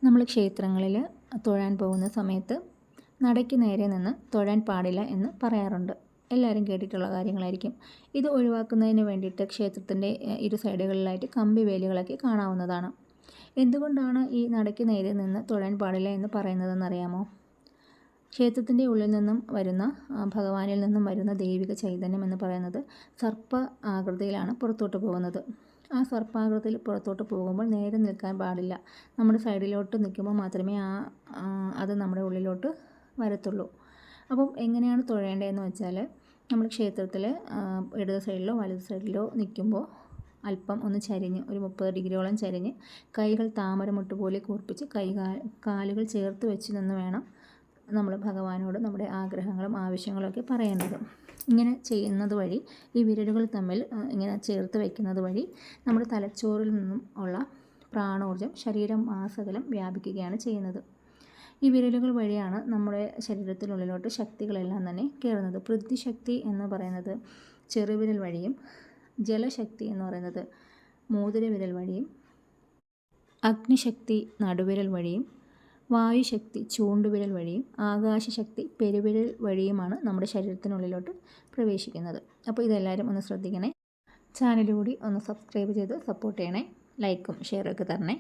നമ്മൾ ക്ഷേത്രങ്ങളിൽ തൊഴാൻ പോകുന്ന സമയത്ത് നടയ്ക്ക് നേരെ നിന്ന് തൊഴാൻ പാടില്ല എന്ന് പറയാറുണ്ട്. എല്ലാവരും കേട്ടിട്ടുള്ള കാര്യങ്ങളായിരിക്കും. ഇത് ഒഴിവാക്കുന്നതിന് വേണ്ടിയിട്ട് ക്ഷേത്രത്തിൻ്റെ ഇരു സൈഡുകളിലായിട്ട് കമ്പി വേലികളൊക്കെ കാണാവുന്നതാണ്. എന്തുകൊണ്ടാണ് ഈ നടയ്ക്ക് നേരെ നിന്ന് തൊഴാൻ പാടില്ല എന്ന് പറയുന്നതെന്നറിയാമോ? ക്ഷേത്രത്തിൻ്റെ ഉള്ളിൽ നിന്നും വരുന്ന ഭഗവാനിൽ നിന്നും വരുന്ന ദൈവിക ചൈതന്യം എന്ന് പറയുന്നത് സർപ്പ ആകൃതിയിലാണ് പുറത്തോട്ട് പോകുന്നത്. ആ സർപ്പാകൃതിയിൽ പുറത്തോട്ട് പോകുമ്പോൾ നേരെ നിൽക്കാൻ പാടില്ല. നമ്മുടെ സൈഡിലോട്ട് നിൽക്കുമ്പോൾ മാത്രമേ അത് നമ്മുടെ ഉള്ളിലോട്ട് വരത്തുള്ളൂ. അപ്പം എങ്ങനെയാണ് തൊഴേണ്ടതെന്ന് വെച്ചാൽ, നമ്മൾ ക്ഷേത്രത്തിൽ ഇടത് സൈഡിലോ വലത് സൈഡിലോ നിൽക്കുമ്പോൾ അല്പം ഒന്ന് ചരിഞ്ഞ്, ഒരു 30 ഡിഗ്രിയോളം ചരിഞ്ഞ്, കൈകൾ താമരമുട്ട് പോലെ കൂർപ്പിച്ച് കാലുകൾ ചേർത്ത് വെച്ച് നിന്ന് വേണം നമ്മൾ ഭഗവാനോട് നമ്മുടെ ആഗ്രഹങ്ങളും ആവശ്യങ്ങളൊക്കെ പറയേണ്ടത്. ഇങ്ങനെ ചെയ്യുന്നത് വഴി, ഈ വിരലുകൾ തമ്മിൽ ഇങ്ങനെ ചേർത്ത് വയ്ക്കുന്നത് വഴി നമ്മുടെ തലച്ചോറിൽ നിന്നും ഉള്ള പ്രാണോർജ്ജം ശരീരം മാസകലം വ്യാപിക്കുകയാണ് ചെയ്യുന്നത്. ഈ വിരലുകൾ വഴിയാണ് നമ്മുടെ ശരീരത്തിനുള്ളിലോട്ട് ശക്തികളെല്ലാം തന്നെ കയറുന്നത്. പൃഥ്വിശക്തി എന്ന് പറയുന്നത് ചെറുവിരൽ വഴിയും, ജലശക്തി എന്ന് പറയുന്നത് മോതിരവിരൽ വഴിയും, അഗ്നിശക്തി നടുവിരൽ വഴിയും, വായുശക്തി ചൂണ്ടുവിരൽ വഴിയും, ആകാശശക്തി പെരുവിരൽ വഴിയുമാണ് നമ്മുടെ ശരീരത്തിനുള്ളിലോട്ട് പ്രവേശിക്കുന്നത്. അപ്പോൾ ഇതെല്ലാവരും ഒന്ന് ശ്രദ്ധിക്കണേ. ചാനൽ കൂടി ഒന്ന് സബ്സ്ക്രൈബ് ചെയ്ത് സപ്പോർട്ട് ചെയ്യണേ. ലൈക്കും ഷെയറൊക്കെ തരണേ.